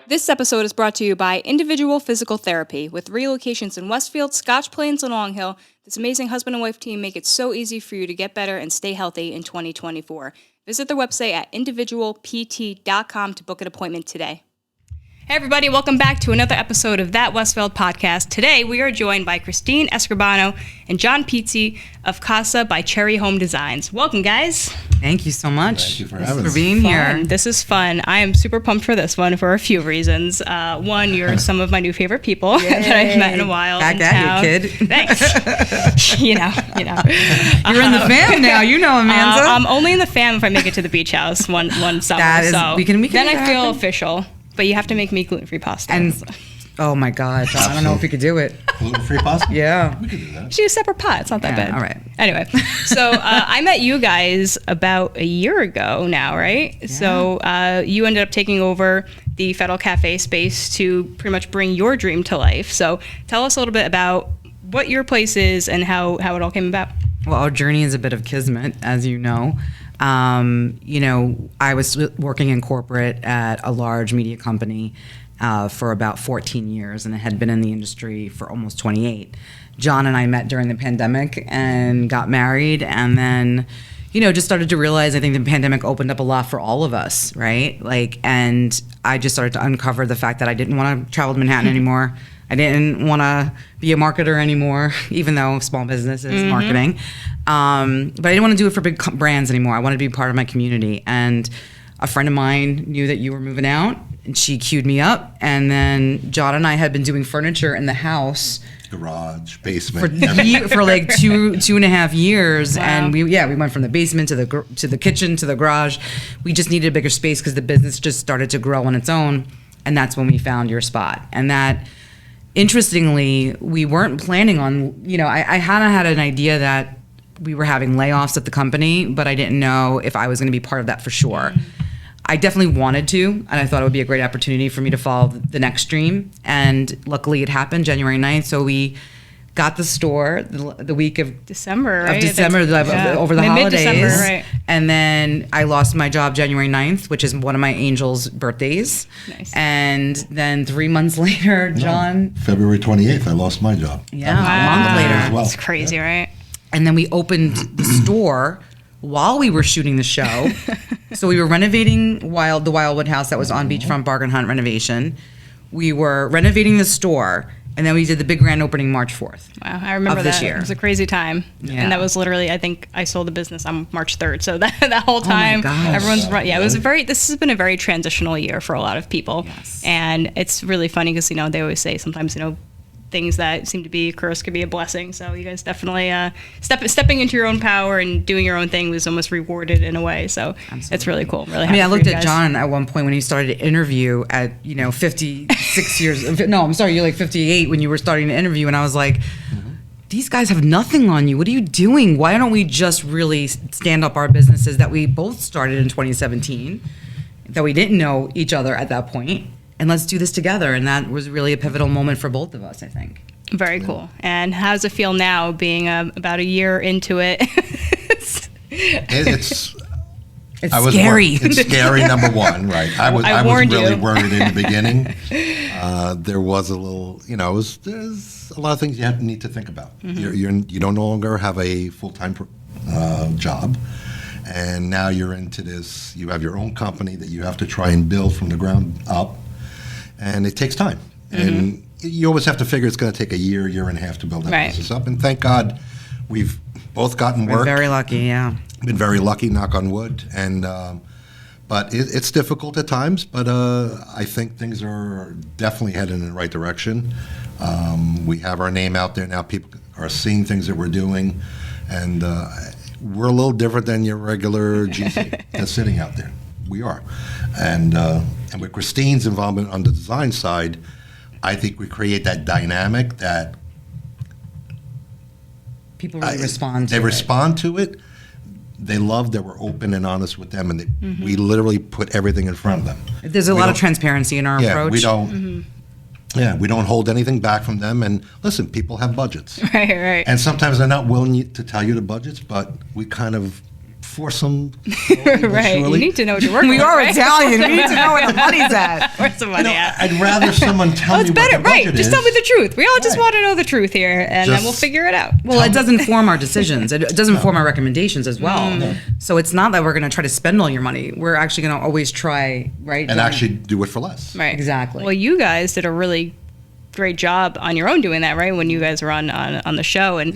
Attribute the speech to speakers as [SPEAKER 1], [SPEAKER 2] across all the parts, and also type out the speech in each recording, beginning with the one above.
[SPEAKER 1] This episode is brought to you by Individual Physical Therapy. With 3 locations in Westfield, Scotch Plains, and Long Hill, this amazing husband and wife team make it so easy for you to get better and stay healthy in 2024. Visit their website at individualpt.com to book an appointment today. Hey everybody, welcome back to another episode of That Westfield Podcast. Today we are joined by Christine Escribano and John Pizzi of CASA by Cherry Home Designs. Welcome, guys.
[SPEAKER 2] Thank you so much.
[SPEAKER 3] Thank you for having us.
[SPEAKER 2] For being here.
[SPEAKER 1] This is fun. I am super pumped for this one for a few reasons. One, you're some of my new favorite people that I've met in a while.
[SPEAKER 2] Back at you, kid.
[SPEAKER 1] Thanks. you know.
[SPEAKER 2] You're in the fam now. You know, Amanda.
[SPEAKER 1] I'm only in the fam if I make it to the beach house one summer.
[SPEAKER 2] That is,
[SPEAKER 1] so
[SPEAKER 2] we can
[SPEAKER 1] then I feel
[SPEAKER 2] happen.
[SPEAKER 1] official. But you have to make me gluten-free pasta.
[SPEAKER 2] And oh my God, I don't know if we could do it.
[SPEAKER 3] Gluten-free pasta?
[SPEAKER 2] Yeah.
[SPEAKER 3] We could do that.
[SPEAKER 1] She a separate pot. It's not that bad.
[SPEAKER 2] All right.
[SPEAKER 1] Anyway, so I met you guys about a year ago now, right?
[SPEAKER 2] Yeah.
[SPEAKER 1] So you ended up taking over the Federal Cafe space to pretty much bring your dream to life. So tell us a little bit about what your place is and how it all came about.
[SPEAKER 2] Well, our journey is a bit of kismet, as you know. I was working in corporate at a large media company for about 14 years, and I had been in the industry for almost 28. John and I met during the pandemic and got married, and then, just started to realize I think the pandemic opened up a lot for all of us, right? And I just started to uncover the fact that I didn't want to travel to Manhattan anymore. I didn't want to be a marketer anymore, even though small business is marketing. But I didn't want to do it for big brands anymore. I wanted to be part of my community. And a friend of mine knew that you were moving out, and she queued me up. And then John and I had been doing furniture in the house.
[SPEAKER 3] Garage, basement.
[SPEAKER 2] For like two and a half years.
[SPEAKER 1] Wow.
[SPEAKER 2] And we went from the basement to the kitchen to the garage. We just needed a bigger space because the business just started to grow on its own. And that's when we found your spot. And that, interestingly, we weren't planning on, I kind of had an idea that we were having layoffs at the company, but I didn't know if I was going to be part of that for sure. I definitely wanted to, and I thought it would be a great opportunity for me to follow the next dream. And luckily it happened January 9th. So we got the store the week of
[SPEAKER 1] December, right?
[SPEAKER 2] Over the holidays.
[SPEAKER 1] Mid-December, right.
[SPEAKER 2] And then I lost my job January 9th, which is one of my angels' birthdays.
[SPEAKER 1] Nice.
[SPEAKER 2] And then 3 months later, John.
[SPEAKER 3] February 28th, I lost my job.
[SPEAKER 2] Yeah, a month later.
[SPEAKER 3] As well.
[SPEAKER 1] It's crazy, right?
[SPEAKER 2] And then we opened the store while we were shooting the show. So we were renovating the Wildwood house that was on Beachfront Bargain Hunt renovation. We were renovating the store, and then we did the big grand opening March 4th.
[SPEAKER 1] Wow, I remember
[SPEAKER 2] of this
[SPEAKER 1] that.
[SPEAKER 2] year.
[SPEAKER 1] It was a crazy time.
[SPEAKER 2] Yeah.
[SPEAKER 1] And that was literally, I think I sold the business on March 3rd. So that whole time,
[SPEAKER 2] gosh.
[SPEAKER 1] everyone's this has been a very transitional year for a lot of people.
[SPEAKER 2] Yes.
[SPEAKER 1] And it's really funny because, they always say sometimes, things that seem to be a curse could be a blessing. So you guys definitely stepping into your own power and doing your own thing was almost rewarded in a way. So It's really cool. I'm really happy
[SPEAKER 2] I looked
[SPEAKER 1] for you
[SPEAKER 2] at
[SPEAKER 1] guys.
[SPEAKER 2] John at one point when he started to interview at 56 years. No, I'm sorry, you're like 58 when you were starting to interview, and I was like, these guys have nothing on you. What are you doing? Why don't we just really stand up our businesses that we both started in 2017, that we didn't know each other at that point, and let's do this together. And that was really a pivotal moment for both of us, I think.
[SPEAKER 1] Very cool. And how does it feel now being about a year into it?
[SPEAKER 3] It's
[SPEAKER 2] scary.
[SPEAKER 3] It's scary, number one, right? I was really worried in the beginning. There was a little, there's a lot of things you need to think about. You don't no longer have a full-time job, and now you're into this. You have your own company that you have to try and build from the ground up, and it takes time. And you always have to figure it's going to take a year and a half to build that business up. And thank God we've both gotten work.
[SPEAKER 2] We're very lucky, yeah.
[SPEAKER 3] Been very lucky, knock on wood. And but it's difficult at times, but I think things are definitely headed in the right direction. We have our name out there now. People are seeing things that we're doing. And we're a little different than your regular GC that's sitting out there. We are. And with Christine's involvement on the design side, I think we create that dynamic that
[SPEAKER 2] people really respond to
[SPEAKER 3] they
[SPEAKER 2] it.
[SPEAKER 3] respond to it. They love that we're open and honest with them, and we literally put everything in front of them.
[SPEAKER 2] There's a lot of transparency in our approach.
[SPEAKER 3] We don't. Yeah, we don't hold anything back from them. And listen, people have budgets.
[SPEAKER 1] Right.
[SPEAKER 3] And sometimes they're not willing to tell you the budgets, but we kind of force them.
[SPEAKER 1] Right. You need to know what you're working with.
[SPEAKER 2] We are
[SPEAKER 1] right?
[SPEAKER 2] Italian. We need to know where the money's at.
[SPEAKER 1] Where's the money at?
[SPEAKER 3] I'd rather someone tell me
[SPEAKER 1] it's
[SPEAKER 3] what
[SPEAKER 1] better,
[SPEAKER 3] the budget
[SPEAKER 1] right?
[SPEAKER 3] is.
[SPEAKER 1] Just tell me the truth. We all just
[SPEAKER 3] Right.
[SPEAKER 1] want to know the truth here, and then we'll figure it out.
[SPEAKER 2] Well, it doesn't form our decisions. It doesn't form our recommendations as well. So it's not that we're going to try to spend all your money. We're actually going to always try, right?
[SPEAKER 3] And actually do it for less.
[SPEAKER 1] Right.
[SPEAKER 2] Exactly.
[SPEAKER 1] Well, you guys did a really great job on your own doing that, right? When you guys were on the show and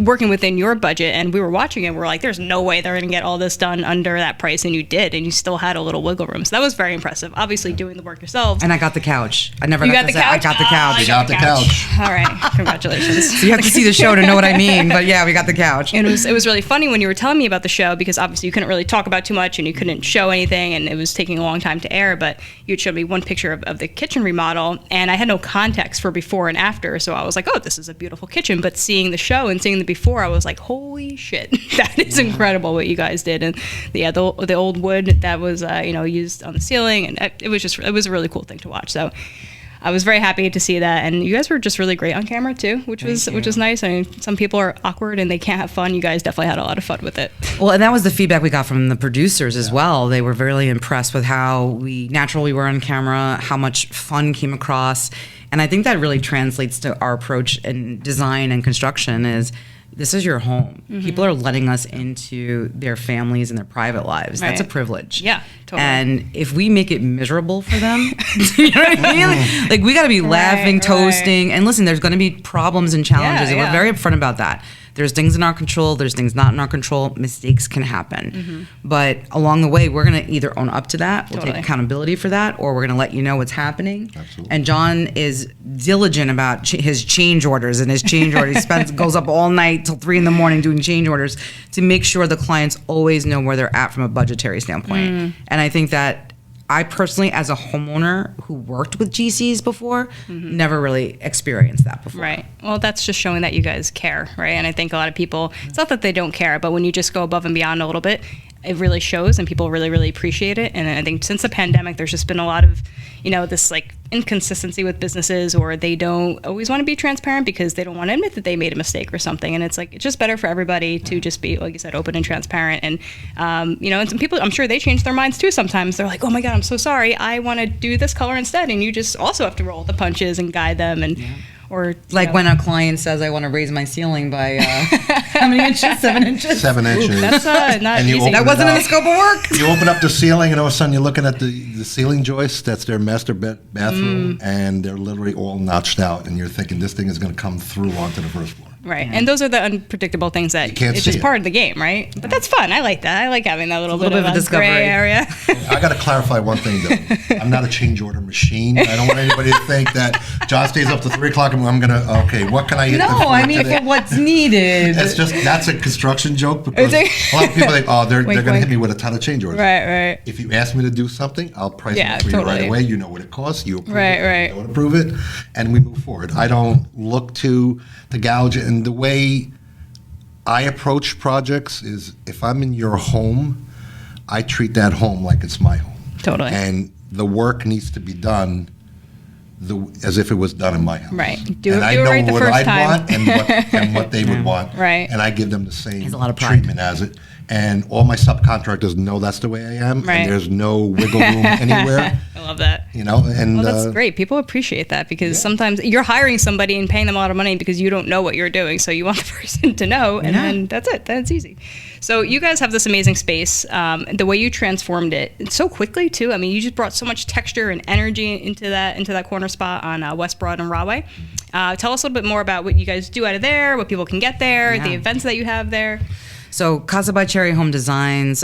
[SPEAKER 1] working within your budget, and we were watching it, we're like, there's no way they're going to get all this done under that price, and you did, and you still had a little wiggle room. So that was very impressive. Obviously, doing the work yourselves.
[SPEAKER 2] And I got the couch. I never
[SPEAKER 1] You
[SPEAKER 2] got
[SPEAKER 1] got
[SPEAKER 2] to
[SPEAKER 1] the
[SPEAKER 2] say I
[SPEAKER 1] couch?
[SPEAKER 2] got the couch.
[SPEAKER 3] You got the couch.
[SPEAKER 1] All right, congratulations.
[SPEAKER 2] So you have to see the show to know what I mean. But yeah, we got the couch.
[SPEAKER 1] And it was really funny when you were telling me about the show, because obviously you couldn't really talk about too much and you couldn't show anything, and it was taking a long time to air, but you had showed me one picture of the kitchen remodel, and I had no context for before and after, so I was like, oh, this is a beautiful kitchen. But seeing the show and seeing the before, I was like, holy shit, that is incredible what you guys did. And the old wood that was used on the ceiling, and it was a really cool thing to watch. So I was very happy to see that, and you guys were just really great on camera too, which was nice. I mean, some people are awkward and they can't have fun. You guys definitely had a lot of fun with it.
[SPEAKER 2] Well, and that was the feedback we got from the producers as well. They were really impressed with how natural we were on camera, how much fun came across, and I think that really translates to our approach in design and construction. Is this is your home. People are letting us into their families and their private lives. That's a privilege.
[SPEAKER 1] Yeah, totally.
[SPEAKER 2] And if we make it miserable for them, you know what I mean? Like we got to be laughing, toasting, and listen, there's going to be problems and challenges, and we're very upfront about that. There's things in our control, there's things not in our control. Mistakes can happen. But along the way, we're going to either own up to that, we'll take accountability for that, or we're going to let you know what's happening.
[SPEAKER 3] Absolutely.
[SPEAKER 2] And John is diligent about his change orders, and his change orders. He goes up all night till 3 a.m. doing change orders to make sure the clients always know where they're at from a budgetary standpoint. And I think that I personally, as a homeowner who worked with GCs before, never really experienced that before.
[SPEAKER 1] Right. Well, that's just showing that you guys care, right? And I think a lot of people, it's not that they don't care, but when you just go above and beyond a little bit, it really shows, and people really, really appreciate it. And I think since the pandemic, there's just been a lot of, this like inconsistency with businesses, or they don't always want to be transparent because they don't want to admit that they made a mistake or something. And it's like, it's just better for everybody to just be, like you said, open and transparent. And, and some people, I'm sure they change their minds too sometimes. They're like, oh my God, I'm so sorry. I want to do this color instead. And you just also have to roll the punches and guide them. And or
[SPEAKER 2] like when a client says, I want to raise my ceiling by how many inches? 7 inches?
[SPEAKER 3] 7 inches.
[SPEAKER 1] Ooh, that's not
[SPEAKER 3] And you
[SPEAKER 1] easy.
[SPEAKER 3] open
[SPEAKER 2] That wasn't in the scope of work.
[SPEAKER 3] You open up the ceiling, and all of a sudden you're looking at the ceiling joist. That's their master bathroom, and they're literally all notched out. And you're thinking this thing is going to come through onto the first floor.
[SPEAKER 1] Right. And those are the unpredictable things that
[SPEAKER 3] can't
[SPEAKER 1] it's
[SPEAKER 3] see
[SPEAKER 1] just
[SPEAKER 3] it.
[SPEAKER 1] part of the game, right? But that's fun. I like that. I like having that little bit of a
[SPEAKER 2] discovery.
[SPEAKER 1] gray area.
[SPEAKER 3] I got to clarify one thing, though. I'm not a change order machine. I don't want anybody to think that John stays up to 3 o'clock and I'm going to, okay, what can I hit?
[SPEAKER 2] No, I mean,
[SPEAKER 3] today?
[SPEAKER 2] for what's needed.
[SPEAKER 3] That's a construction joke, because a lot of people think, oh, they're going to hit me with a ton of change orders.
[SPEAKER 1] Right.
[SPEAKER 3] If you ask me to do something, I'll price it for you right away. You know what it costs. You approve it. You don't approve it, and we move forward. I don't look to gouge it. And the way I approach projects is, if I'm in your home, I treat that home like it's my home.
[SPEAKER 1] Totally.
[SPEAKER 3] And the work needs to be done as if it was done in my house.
[SPEAKER 1] Right.
[SPEAKER 3] And
[SPEAKER 1] do
[SPEAKER 3] I
[SPEAKER 1] it
[SPEAKER 3] know
[SPEAKER 1] right the
[SPEAKER 3] what
[SPEAKER 1] first
[SPEAKER 3] I'd
[SPEAKER 1] time.
[SPEAKER 3] want and what they would want.
[SPEAKER 1] Right.
[SPEAKER 3] And I give them the same
[SPEAKER 2] Has a lot of pride.
[SPEAKER 3] treatment as it. And all my subcontractors know that's the way I am.
[SPEAKER 1] Right.
[SPEAKER 3] And there's no wiggle room anywhere.
[SPEAKER 1] I love that.
[SPEAKER 3] And
[SPEAKER 1] Well, that's great. People appreciate that, because sometimes you're hiring somebody and paying them a lot of money because you don't know what you're doing. So you want the person to know, and then that's it. That's easy. So you guys have this amazing space. The way you transformed it so quickly too. I mean, you just brought so much texture and energy into that corner spot on West Broad and Rahway. Tell us a little bit more about what you guys do out of there, what people can get there, the events that you have there.
[SPEAKER 2] So CASA by Cherry Home Designs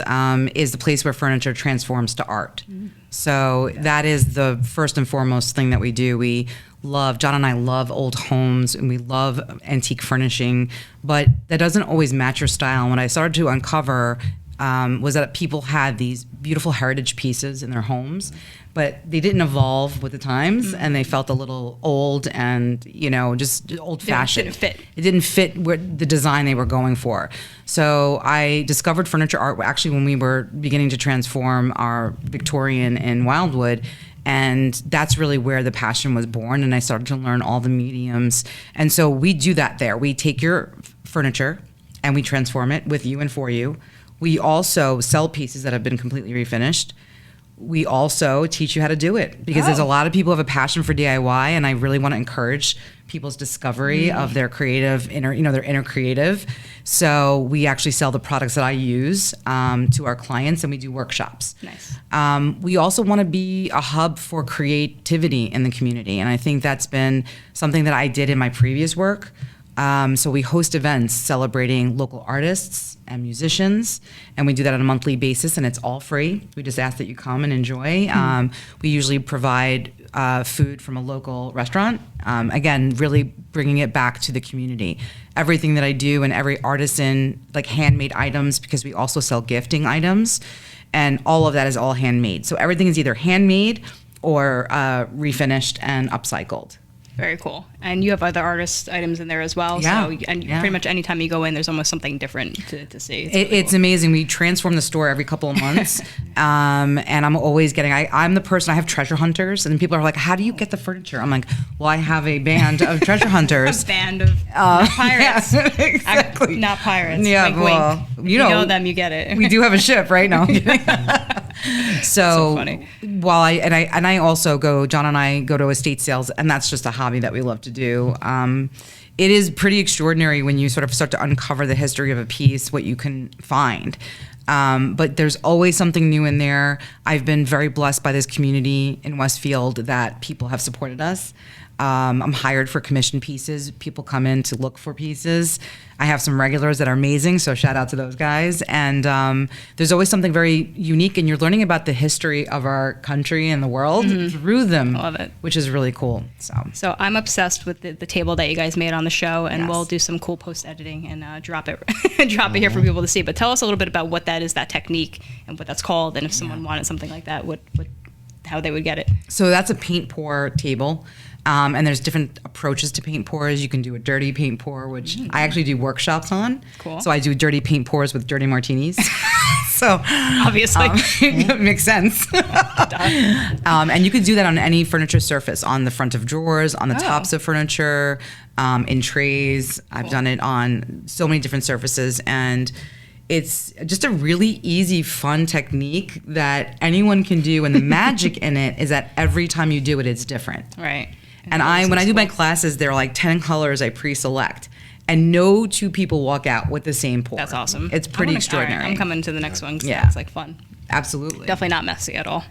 [SPEAKER 2] is the place where furniture transforms to art. So that is the first and foremost thing that we do. John and I love old homes, and we love antique furnishing, but that doesn't always match your style. And what I started to uncover was that people had these beautiful heritage pieces in their homes, but they didn't evolve with the times, and they felt a little old and, just old-fashioned. It didn't fit the design they were going for. So I discovered furniture art actually when we were beginning to transform our Victorian in Wildwood. And that's really where the passion was born. And I started to learn all the mediums. And so we do that there. We take your furniture and we transform it with you and for you. We also sell pieces that have been completely refinished. We also teach you how to do it, because there's a lot of people who have a passion for DIY, and I really want to encourage people's discovery of their creative their inner creative. So we actually sell the products that I use to our clients, and we do workshops.
[SPEAKER 1] Nice.
[SPEAKER 2] We also want to be a hub for creativity in the community, and I think that's been something that I did in my previous work. So we host events celebrating local artists and musicians, and we do that on a monthly basis, and it's all free. We just ask that you come and enjoy. We usually provide food from a local restaurant. Again, really bringing it back to the community. Everything that I do, and every artisan, like handmade items, because we also sell gifting items, and all of that is all handmade. So everything is either handmade or refinished and upcycled.
[SPEAKER 1] Very cool. And you have other artist items in there as well.
[SPEAKER 2] Yeah.
[SPEAKER 1] So, and pretty much anytime you go in, there's almost something different to see.
[SPEAKER 2] It's amazing. We transform the store every couple of months. And I'm always I'm the person, I have treasure hunters, and people are like, how do you get the furniture? I'm like, well, I have a band of treasure hunters.
[SPEAKER 1] A band of not pirates.
[SPEAKER 2] Yeah, exactly.
[SPEAKER 1] Not pirates.
[SPEAKER 2] Yeah,
[SPEAKER 1] wink,
[SPEAKER 2] well,
[SPEAKER 1] wink. You know them, you get it.
[SPEAKER 2] We do have a ship, right? No. So
[SPEAKER 1] funny.
[SPEAKER 2] while I also John and I go to estate sales, and that's just a hobby that we love to do. It is pretty extraordinary when you sort of start to uncover the history of a piece, what you can find. But there's always something new in there. I've been very blessed by this community in Westfield that people have supported us. I'm hired for commission pieces. People come in to look for pieces. I have some regulars that are amazing, so shout out to those guys. And there's always something very unique, and you're learning about the history of our country and the world through them.
[SPEAKER 1] I love it.
[SPEAKER 2] Which is really cool.
[SPEAKER 1] So I'm obsessed with the table that you guys made on the show, and
[SPEAKER 2] Yes.
[SPEAKER 1] we'll do some cool post editing and drop it drop it here for people to see. But tell us a little bit about what that is, that technique, and what that's called, and if someone wanted something like that, how they would get it.
[SPEAKER 2] So that's a paint pour table. And there's different approaches to paint pours. You can do a dirty paint pour, which I actually do workshops on.
[SPEAKER 1] Cool.
[SPEAKER 2] So I do dirty paint pours with dirty martinis. So
[SPEAKER 1] Obviously.
[SPEAKER 2] it makes sense. And you could do that on any furniture surface, on the front of drawers, on the tops of furniture, in trays. I've done it on so many different surfaces, and it's just a really easy, fun technique that anyone can do. And the magic in it is that every time you do it, it's different.
[SPEAKER 1] Right.
[SPEAKER 2] And when I do my classes, there are like 10 colors I pre-select, and no two people walk out with the same pour.
[SPEAKER 1] That's awesome.
[SPEAKER 2] It's pretty extraordinary.
[SPEAKER 1] All right, I'm coming to the next one because
[SPEAKER 2] Yeah.
[SPEAKER 1] that's like fun.
[SPEAKER 2] Absolutely.
[SPEAKER 1] Definitely not messy at all.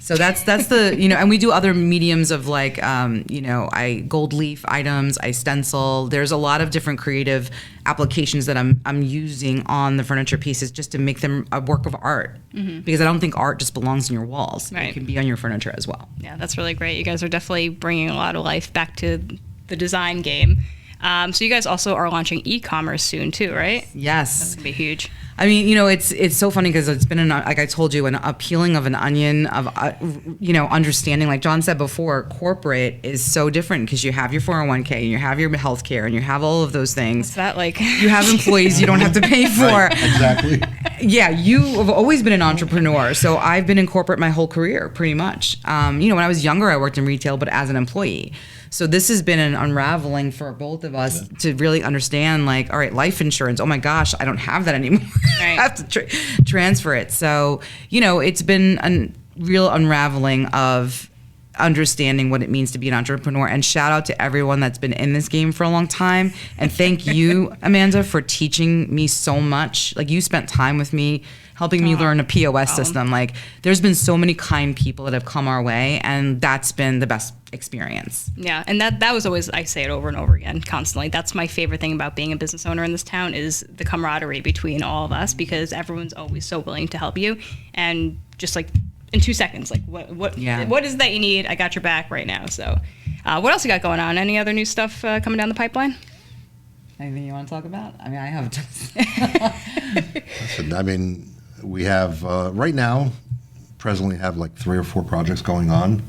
[SPEAKER 2] So that's the, and we do other mediums of like, I gold leaf items, I stencil. There's a lot of different creative applications that I'm using on the furniture pieces just to make them a work of art. Because I don't think art just belongs in your walls.
[SPEAKER 1] Right.
[SPEAKER 2] It can be on your furniture as well.
[SPEAKER 1] Yeah, that's really great. You guys are definitely bringing a lot of life back to the design game. So you guys also are launching e-commerce soon too, right?
[SPEAKER 2] Yes.
[SPEAKER 1] That's gonna be huge.
[SPEAKER 2] I mean, it's so funny because it's been, like I told you, a peeling of an onion of, understanding. Like John said before, corporate is so different because you have your 401k and you have your health care and you have all of those things.
[SPEAKER 1] What's that like?
[SPEAKER 2] You have employees you don't have to pay for.
[SPEAKER 3] Right, exactly.
[SPEAKER 2] Yeah, you have always been an entrepreneur. So I've been in corporate my whole career, pretty much. When I was younger, I worked in retail, but as an employee. So this has been an unraveling for both of us to really understand, like, all right, life insurance, oh my gosh, I don't have that anymore.
[SPEAKER 1] Right.
[SPEAKER 2] I have to transfer it. So, it's been a real unraveling of understanding what it means to be an entrepreneur. And shout out to everyone that's been in this game for a long time. And thank you, Amanda, for teaching me so much. Like, you spent time with me, helping me learn a POS system. Like, there's been so many kind people that have come our way, and that's been the best experience.
[SPEAKER 1] Yeah, and that was always, I say it over and over again, constantly. That's my favorite thing about being a business owner in this town is the camaraderie between all of us, because everyone's always so willing to help you, and just like in 2 seconds, like what is that you need? I got your back right now. So, what else you got going on? Any other new stuff coming down the pipeline?
[SPEAKER 2] Anything you want to talk about? I mean, I have.
[SPEAKER 3] Listen, we have right now, presently have like 3 or 4 projects going on.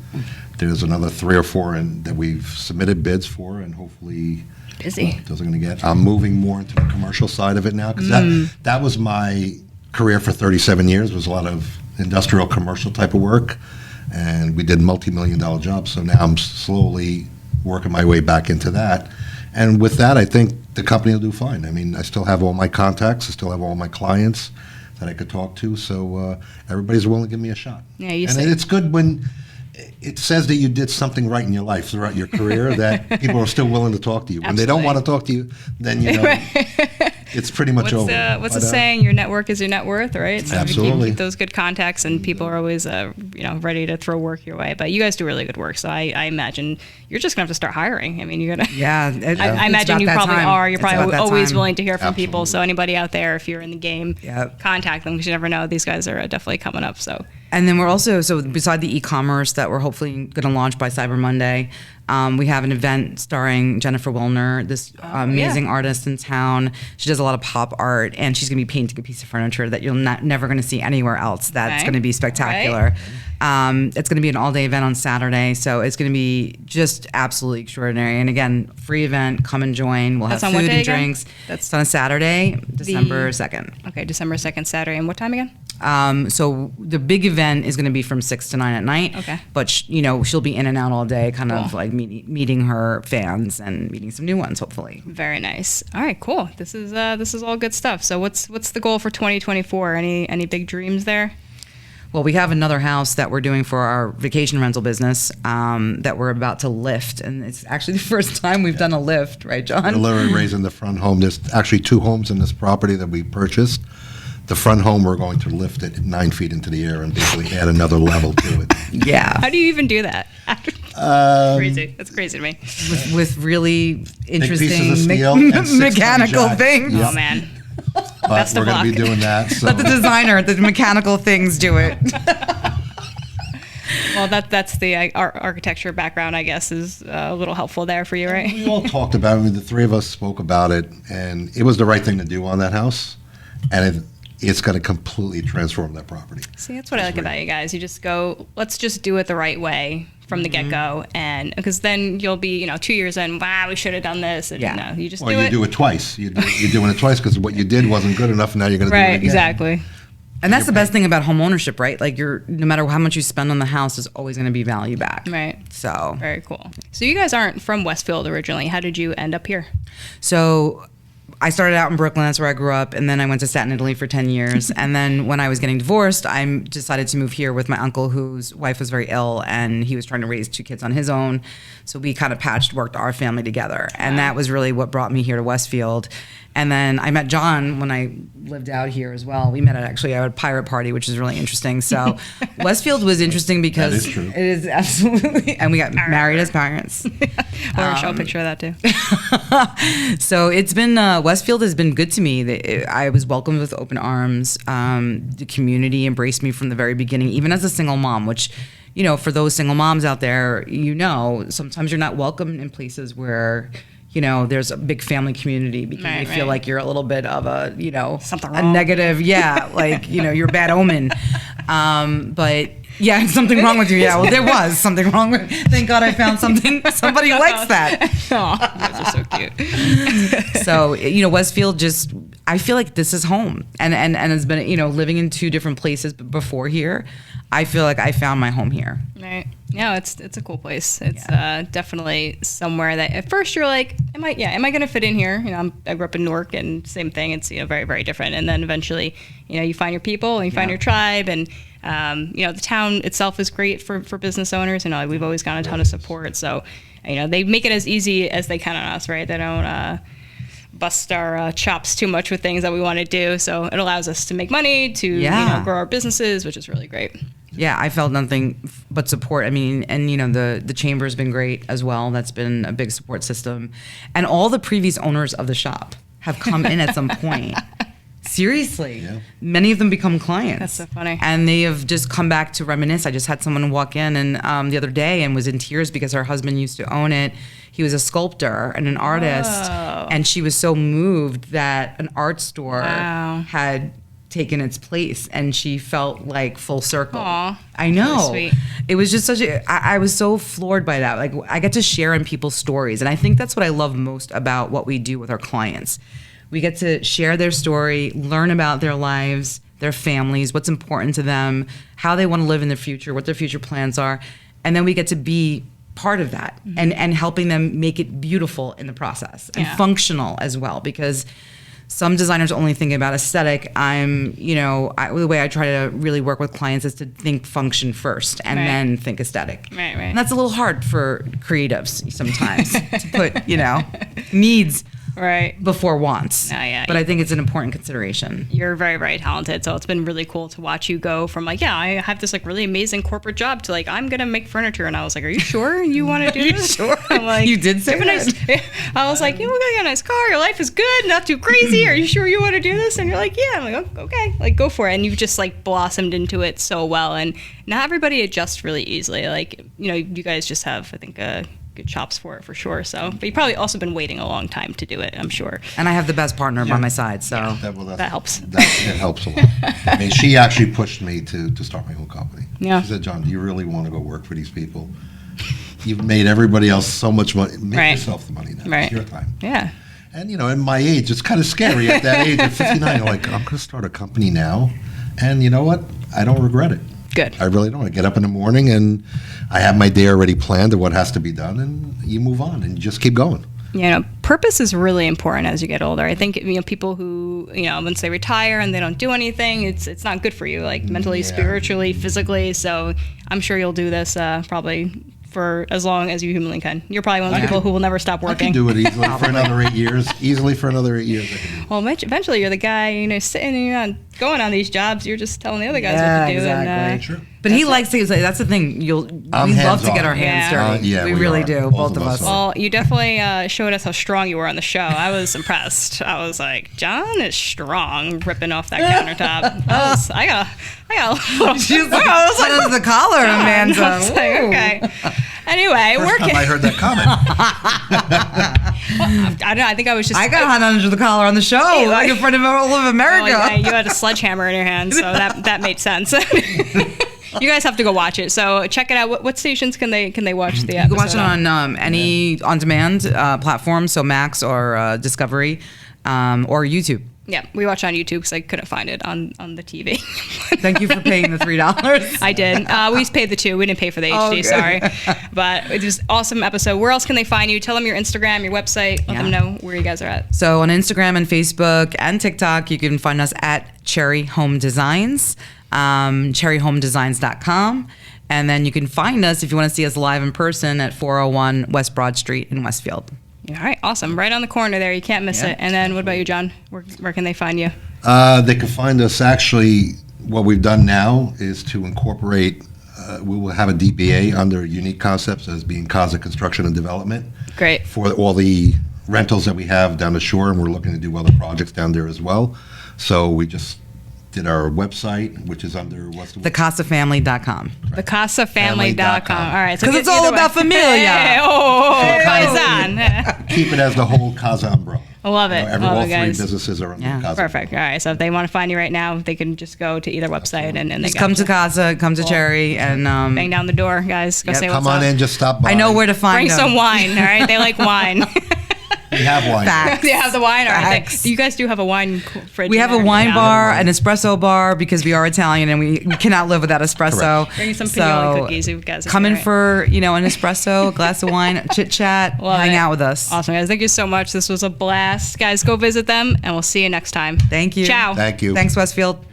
[SPEAKER 3] There's another 3 or 4 that we've submitted bids for, and hopefully
[SPEAKER 1] Busy.
[SPEAKER 3] those are going to get. I'm moving more into the commercial side of it now, because that was my career for 37 years. Was a lot of industrial commercial type of work, and we did multi-million-dollar jobs. So now I'm slowly working my way back into that, and with that, I think the company will do fine. I mean, I still have all my contacts, I still have all my clients that I could talk to. So everybody's willing to give me a shot.
[SPEAKER 1] Yeah,
[SPEAKER 3] and it's good when it says that you did something right in your life throughout your career that people are still willing to talk to you. When they don't want to talk to you, then you know it's pretty much over.
[SPEAKER 1] What's the saying? Your network is your net worth, right? So
[SPEAKER 3] absolutely.
[SPEAKER 1] Keep those good contacts, and people are always ready to throw work your way. But you guys do really good work, so I imagine you're just gonna have to start hiring. I mean, you're gonna.
[SPEAKER 2] Yeah,
[SPEAKER 1] I imagine you probably are. You're probably always willing to hear from
[SPEAKER 3] absolutely.
[SPEAKER 1] people. So anybody out there, if you're in the game, contact them because you never know. These guys are definitely coming up. So.
[SPEAKER 2] And then we're also, so beside the e-commerce that we're hopefully going to launch by Cyber Monday, we have an event starring Jennifer Wilner, this amazing artist in town. She does a lot of pop art, and she's going to be painting a piece of furniture that you're never going to see anywhere else. That's going to be spectacular. Right. It's going to be an all-day event on Saturday, so it's going to be just absolutely extraordinary. And again, free event, come and join. We'll have food and drinks. That's on a Saturday, December 2nd.
[SPEAKER 1] Okay, December 2nd, Saturday. And what time again?
[SPEAKER 2] So the big event is going to be from 6 to 9 at night.
[SPEAKER 1] Okay.
[SPEAKER 2] But she'll be in and out all day, kind of like meeting her fans and meeting some new ones, hopefully.
[SPEAKER 1] Very nice. All right, cool. This is all good stuff. So what's the goal for 2024? Any big dreams there?
[SPEAKER 2] Well, we have another house that we're doing for our vacation rental business that we're about to lift, and it's actually the first time we've done a lift, right, John?
[SPEAKER 3] The literally raising the front home. There's actually 2 homes in this property that we purchased. The front home, we're going to lift it 9 feet into the air and basically add another level to it.
[SPEAKER 2] Yeah.
[SPEAKER 1] How do you even do that? Crazy. That's crazy to me.
[SPEAKER 2] With really interesting
[SPEAKER 3] pieces of steel and
[SPEAKER 2] mechanical things.
[SPEAKER 1] Oh, man.
[SPEAKER 3] But we're going to be doing that. So.
[SPEAKER 2] Let the designer, the mechanical things do it.
[SPEAKER 1] Well, that's the architecture background, I guess, is a little helpful there for you, right?
[SPEAKER 3] We all talked about it. I mean, the 3 of us spoke about it, and it was the right thing to do on that house. And it's going to completely transform that property.
[SPEAKER 1] See, that's what I like about you guys. You just go, let's just do it the right way from the get-go, and because then you'll be, 2 years in, wow, we should have done this. And, no, you just do it.
[SPEAKER 3] You do it twice. You're doing it twice because what you did wasn't good enough, and now you're going to do it again.
[SPEAKER 1] Right, exactly.
[SPEAKER 2] And that's the best thing about home ownership, right? Like no matter how much you spend on the house, there's always going to be value back.
[SPEAKER 1] Right.
[SPEAKER 2] So
[SPEAKER 1] very cool. So you guys aren't from Westfield originally. How did you end up here?
[SPEAKER 2] So I started out in Brooklyn, that's where I grew up, and then I went to Staten, Italy for 10 years. And then when I was getting divorced, I decided to move here with my uncle, whose wife was very ill, and he was trying to raise 2 kids on his own. So we kind of worked our family together. And that was really what brought me here to Westfield. And then I met John when I lived out here as well. We met at a pirate party, which is really interesting. So Westfield was interesting because
[SPEAKER 3] that is true.
[SPEAKER 2] It is absolutely, and we got married as parents.
[SPEAKER 1] I'll show a picture of that too.
[SPEAKER 2] So it's been, Westfield has been good to me. I was welcomed with open arms. The community embraced me from the very beginning, even as a single mom, which, for those single moms out there, sometimes you're not welcome in places where there's a big family community because you feel like you're a little bit of a,
[SPEAKER 1] something
[SPEAKER 2] a
[SPEAKER 1] wrong.
[SPEAKER 2] Negative, like, you're a bad omen. But yeah, something wrong with you. Yeah, well, there was something wrong with thank God I found somebody likes that.
[SPEAKER 1] Oh, you guys are so cute.
[SPEAKER 2] So, Westfield I feel like this is home. And has been, living in 2 different places before here, I feel like I found my home here.
[SPEAKER 1] Right. Yeah, it's a cool place. It's definitely somewhere that at first you're like, am I going to fit in here? I grew up in Newark, and same thing. It's very, very different. And then eventually, you find your people and you find your tribe, and the town itself is great for business owners. We've always gotten a ton of support. So, they make it as easy as they can on us, right? They don't bust our chops too much with things that we want to do. So it allows us to make money, to grow our businesses, which is really great.
[SPEAKER 2] Yeah, I felt nothing but support. I mean, and the chamber has been great as well. That's been a big support system. And all the previous owners of the shop have come in at some point. Seriously. Yeah. Many of them become clients.
[SPEAKER 1] That's so funny.
[SPEAKER 2] And they have just come back to reminisce. I just had someone walk in the other day and was in tears because her husband used to own it. He was a sculptor and an artist.
[SPEAKER 1] Whoa.
[SPEAKER 2] And she was so moved that an art store had taken its place, and she felt like full circle.
[SPEAKER 1] Aww,
[SPEAKER 2] I know.
[SPEAKER 1] really sweet.
[SPEAKER 2] It was just I was so floored by that. Like, I get to share in people's stories, and I think that's what I love most about what we do with our clients. We get to share their story, learn about their lives, their families, what's important to them, how they want to live in the future, what their future plans are, and then we get to be part of that, and helping them make it beautiful in the process and functional as well, because some designers only think about aesthetic. The way I try to really work with clients is to think function first and then think aesthetic.
[SPEAKER 1] Right.
[SPEAKER 2] And that's a little hard for creatives sometimes to put, needs before wants.
[SPEAKER 1] Yeah.
[SPEAKER 2] But I think it's an important consideration.
[SPEAKER 1] You're very, very talented. So it's been really cool to watch you go from I have this really amazing corporate job to I'm going to make furniture. And I was like, are you sure you want to do this?
[SPEAKER 2] Sure? I'm like, you did say that.
[SPEAKER 1] I was like, you got a nice car. Your life is good. Not too crazy. Are you sure you want to do this? And you're like, yeah. I'm like, oh, okay. Go for it. And you've just blossomed into it so well. And not everybody adjusts really easily. You guys just have, I think, good chops for it for sure. So, but you've probably also been waiting a long time to do it, I'm sure.
[SPEAKER 2] And I have the best partner by my side, so
[SPEAKER 1] that helps.
[SPEAKER 3] It helps a lot. I mean, she actually pushed me to start my own company.
[SPEAKER 1] Yeah.
[SPEAKER 3] She said, John, do you really want to go work for these people? You've made everybody else so much money. Make yourself the money now.
[SPEAKER 1] Right.
[SPEAKER 3] It's your time.
[SPEAKER 1] Yeah.
[SPEAKER 3] And, in my age, it's kind of scary at that age, at 59. You're like, I'm going to start a company now. And you know what? I don't regret it.
[SPEAKER 1] Good.
[SPEAKER 3] I really don't. I get up in the morning and I have my day already planned of what has to be done, and you move on and you just keep going.
[SPEAKER 1] Purpose is really important as you get older. I think people who once they retire and they don't do anything, it's not good for you, mentally, spiritually, physically. So I'm sure you'll do this probably for as long as you humanly can. You're probably one of the people who will never stop working.
[SPEAKER 3] I can do it easily for another 8 years. Easily for another 8 years. I can do it.
[SPEAKER 1] Well, eventually you're the guy, sitting and you're not going on these jobs. You're just telling the other guys what to do.
[SPEAKER 2] Exactly.
[SPEAKER 1] And,
[SPEAKER 3] Sure.
[SPEAKER 2] But he likes to say, that's the thing. We love to get our hands dirty. We really do, both of us.
[SPEAKER 1] Well, you definitely showed us how strong you were on the show. I was impressed. I was like, John is strong, ripping off that countertop. I got a little.
[SPEAKER 2] She's like, oh, the collar, Amanda.
[SPEAKER 1] I was like, okay. Anyway,
[SPEAKER 3] First time I heard that comment.
[SPEAKER 1] I don't know. I think I was just.
[SPEAKER 2] I got hot under the collar on the show, in front of all of America.
[SPEAKER 1] Oh, you had a sledgehammer in your hand, so that made sense. You guys have to go watch it. So check it out. What stations can they watch the episode?
[SPEAKER 2] You can watch it on any on-demand platform, so Max or Discovery or YouTube.
[SPEAKER 1] Yeah, we watched on YouTube because I couldn't find it on the TV.
[SPEAKER 2] Thank you for paying the $3.
[SPEAKER 1] I did. We paid the $2. We didn't pay for the HD, sorry. But it was an awesome episode. Where else can they find you? Tell them your Instagram, your website. Let them know where you guys are at.
[SPEAKER 2] So on Instagram and Facebook and TikTok, you can find us at Cherry Home Designs, cherryhomedesigns.com. And then you can find us if you want to see us live in person at 401 West Broad Street in Westfield.
[SPEAKER 1] All right, awesome. Right on the corner there. You can't miss it. And then what about you, John? Where can they find you?
[SPEAKER 3] They can find us actually, what we've done now is to incorporate, we will have a DBA under unique concepts as being CASA Construction and Development.
[SPEAKER 1] Great.
[SPEAKER 3] For all the rentals that we have down the shore, and we're looking to do other projects down there as well. So we just did our website, which is under
[SPEAKER 2] thecasafamily.com.
[SPEAKER 1] Thecasafamily.com. All right.
[SPEAKER 2] Because it's all about familia.
[SPEAKER 3] Keep it as the whole CASA umbrella.
[SPEAKER 1] I love it.
[SPEAKER 3] All three businesses are under CASA.
[SPEAKER 1] Perfect. All right. So if they want to find you right now, they can just go to either website and they
[SPEAKER 2] just come to CASA, come to Cherry, and
[SPEAKER 1] bang down the door, guys. Go say what's up.
[SPEAKER 3] Come on in, just stop by.
[SPEAKER 2] I know where to find them.
[SPEAKER 1] Bring some wine. All right. They like wine.
[SPEAKER 3] We have wine.
[SPEAKER 2] Facts.
[SPEAKER 1] You have the wine. All right. You guys do have a wine fridge.
[SPEAKER 2] We have a wine bar, an espresso bar, because we are Italian and we cannot live without espresso.
[SPEAKER 1] Correct. Bring some pinoli cookies. You guys
[SPEAKER 2] come in for an espresso, a glass of wine, chit chat, hang out with us.
[SPEAKER 1] Awesome, guys. Thank you so much. This was a blast. Guys, go visit them and we'll see you next time.
[SPEAKER 2] Thank you.
[SPEAKER 1] Ciao.
[SPEAKER 3] Thank you.
[SPEAKER 2] Thanks, Westfield.